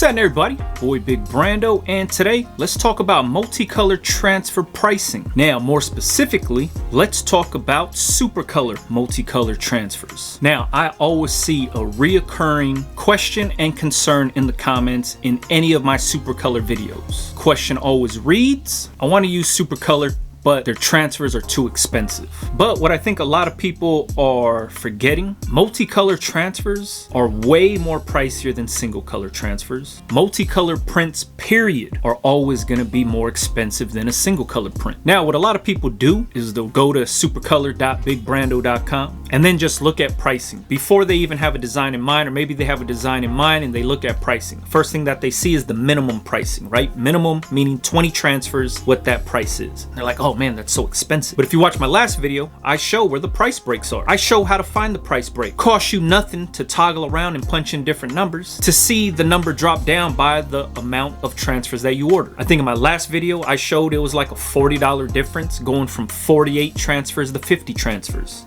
What's happening, everybody? Boy Big Brando, and today let's talk about multicolor transfer pricing. Now, more specifically, let's talk about Supacolor multicolor transfers. Now, I always see a reoccurring question and concern in the comments in any of my Supacolor videos. Question always reads, I want to use Supacolor, but their transfers are too expensive. But what I think a lot of people are forgetting, multicolor transfers are way more pricier than single color transfers. Multicolor prints, period, are always gonna be more expensive than a single color print. Now, what a lot of people do is they'll go to supacolor.bigbrando.com and then just look at pricing before they even have a design in mind, or maybe they have a design in mind and they look at pricing. First thing that they see is the minimum pricing, right? Minimum meaning 20 transfers, what that price is. They're like, oh man, that's so expensive. But if you watch my last video, I show where the price breaks are. I show how to find the price break. Costs you nothing to toggle around and punch in different numbers to see the number drop down by the amount of transfers that you order. I think in my last video, I showed it was like a $40 difference going from 48 transfers to 50 transfers.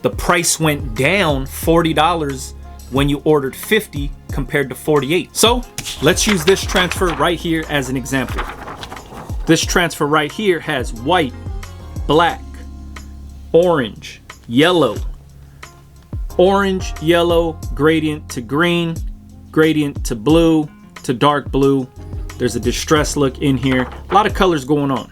The price went down $40 when you ordered 50 compared to 48. So let's use this transfer right here as an example. This transfer right here has white, black, orange, yellow, orange, yellow, gradient to green, gradient to blue, to dark blue. There's a distress look in here. A lot of colors going on.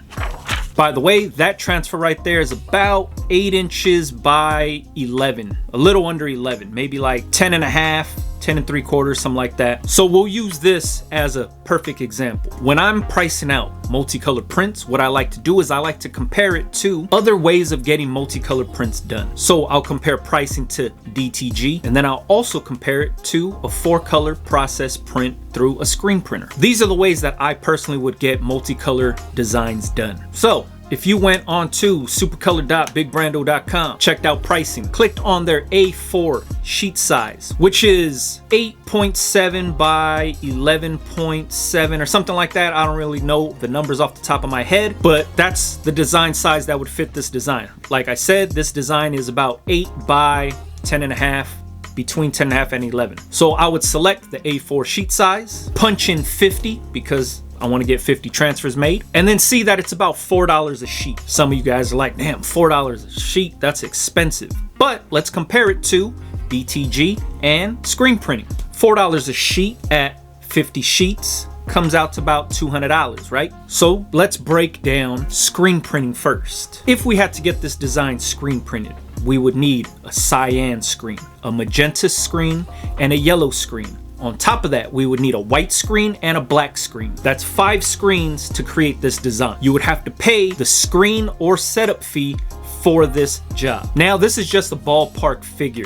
By the way, that transfer right there is about 8 inches by 11, a little under 11, maybe like 10 and a half, 10 and 3/4, something like that. So we'll use this as a perfect example. When I'm pricing out multicolored prints, what I like to do is I like to compare it to other ways of getting multicolored prints done. So I'll compare pricing to DTG, and then I'll also compare it to a 4-color process print through a screen printer. These are the ways that I personally would get multicolor designs done. So if you went on to supacolor.bigbrando.com, checked out pricing, clicked on their A4 sheet size, which is 8.7 by 11.7 or something like that. I don't really know the numbers off the top of my head, but that's the design size that would fit this design. Like I said, this design is about 8 by 10 and a half, between 10 and a half and 11. So I would select the A4 sheet size, punch in 50 because I want to get 50 transfers made, and then see that it's about $4 a sheet. Some of you guys are like, damn, $4 a sheet, that's expensive. But let's compare it to DTG and screen printing. $4 a sheet at 50 sheets comes out to about $200, right? So let's break down screen printing first. If we had to get this design screen printed, we would need a cyan screen, a magenta screen, and a yellow screen. On top of that, we would need a white screen and a black screen. That's 5 screens to create this design. You would have to pay the screen or setup fee for this job. Now, this is just a ballpark figure.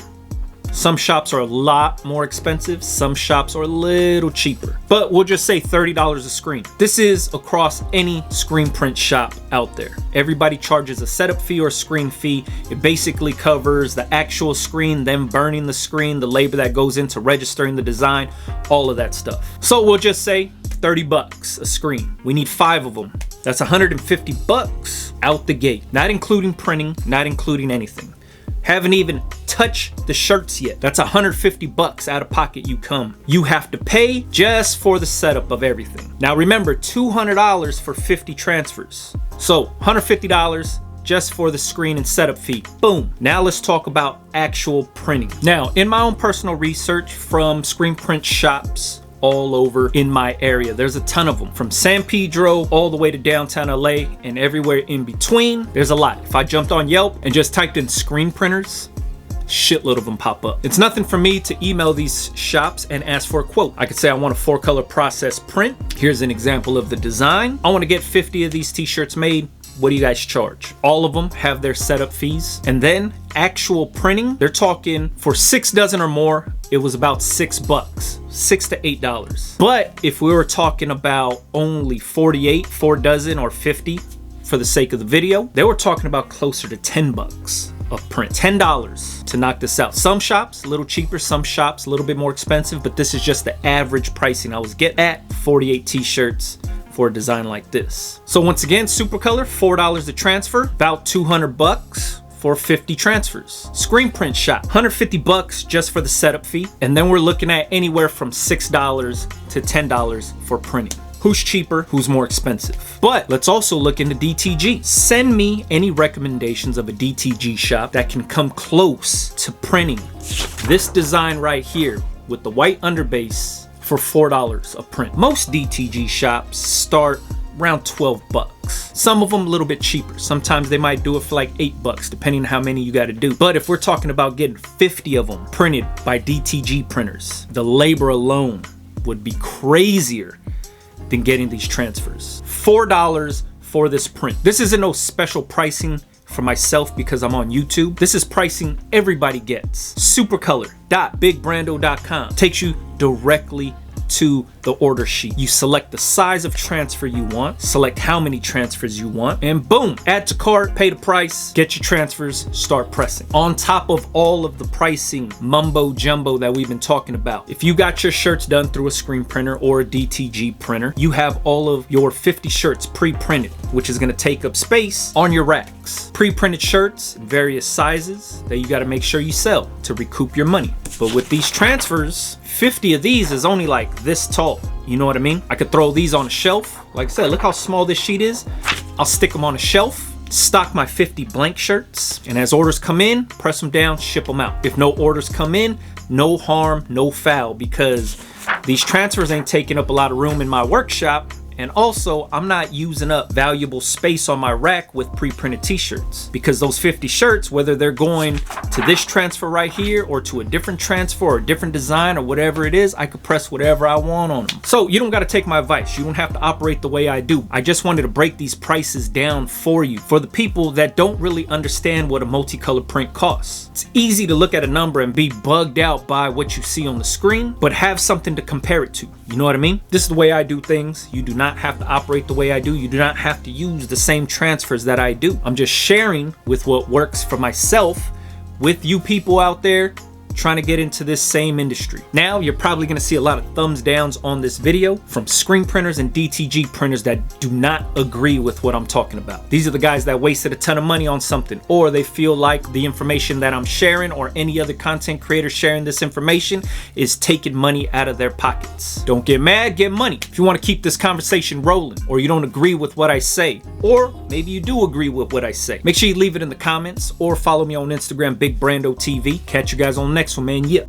Some shops are a lot more expensive, some shops are a little cheaper, but we'll just say $30 a screen. This is across any screen print shop out there. Everybody charges a setup fee or screen fee. It basically covers the actual screen, them burning the screen, the labor that goes into registering the design, all of that stuff. So we'll just say 30 bucks a screen. We need 5 of them. That's 150 bucks out the gate, not including printing, not including anything. Haven't even touched the shirts yet. That's 150 bucks out of pocket you have to pay just for the setup of everything. Now remember, $200 for 50 transfers. So $150 just for the screen and setup fee. Boom. Now let's talk about actual printing. Now, in my own personal research from screen print shops all over in my area, there's a ton of them, from San Pedro all the way to downtown LA and everywhere in between. There's a lot. If I jumped on Yelp and just typed in screen printers, shitload of them pop up. It's nothing for me to email these shops and ask for a quote. I could say I want a 4-color process print. Here's an example of the design. I want to get 50 of these t-shirts made. What do you guys charge? All of them have their setup fees. And then actual printing, they're talking for 6 dozen or more, it was about $6, $6 to $8. But if we were talking about only 48, 4 dozen or 50 for the sake of the video, they were talking about closer to 10 bucks of print. $10 to knock this out. Some shops a little cheaper, some shops a little bit more expensive, but this is just the average pricing I was getting at 48 t-shirts for a design like this. So once again, Supacolor, $4 a transfer, about 200 bucks for 50 transfers. Screen print shop, 150 bucks just for the setup fee. And then we're looking at anywhere from $6 to $10 for printing. Who's cheaper, who's more expensive? But let's also look into DTG. Send me any recommendations of a DTG shop that can come close to printing this design right here with the white underbase for $4 a print. Most DTG shops start around 12 bucks. Some of them a little bit cheaper. Sometimes they might do it for like 8 bucks, depending on how many you got to do. But if we're talking about getting 50 of them printed by DTG printers, the labor alone would be crazier than getting these transfers. $4 for this print. This isn't no special pricing for myself because I'm on YouTube. This is pricing everybody gets. Supacolor.bigbrando.com takes you directly to the order sheet. You select the size of transfer you want, select how many transfers you want, and boom, add to cart, pay the price, get your transfers, start pressing. On top of all of the pricing mumbo jumbo that we've been talking about, if you got your shirts done through a screen printer or a DTG printer, you have all of your 50 shirts pre-printed, which is gonna take up space on your racks. Pre-printed shirts in various sizes that you gotta make sure you sell to recoup your money. But with these transfers, 50 of these is only like this tall. You know what I mean? I could throw these on a shelf. Like I said, look how small this sheet is. I'll stick them on a shelf, stock my 50 blank shirts, and as orders come in, press them down, ship them out. If no orders come in, no harm, no foul, because these transfers ain't taking up a lot of room in my workshop. And also, I'm not using up valuable space on my rack with pre-printed t-shirts, because those 50 shirts, whether they're going to this transfer right here or to a different transfer or a different design or whatever it is, I could press whatever I want on them. So you don't got to take my advice. You don't have to operate the way I do. I just wanted to break these prices down for you, for the people that don't really understand what a multicolor print costs. It's easy to look at a number and be bugged out by what you see on the screen, but have something to compare it to. You know what I mean? This is the way I do things. You do not have to operate the way I do. You do not have to use the same transfers that I do. I'm just sharing with what works for myself with you people out there trying to get into this same industry. Now you're probably going to see a lot of thumbs downs on this video from screen printers and DTG printers that do not agree with what I'm talking about. These are the guys that wasted a ton of money on something, or they feel like the information that I'm sharing or any other content creator sharing this information is taking money out of their pockets. Don't get mad, get money. If you want to keep this conversation rolling, or you don't agree with what I say, or maybe you do agree with what I say, make sure you leave it in the comments or follow me on Instagram, Big Brando TV. Catch you guys on the next one, man. Yeah.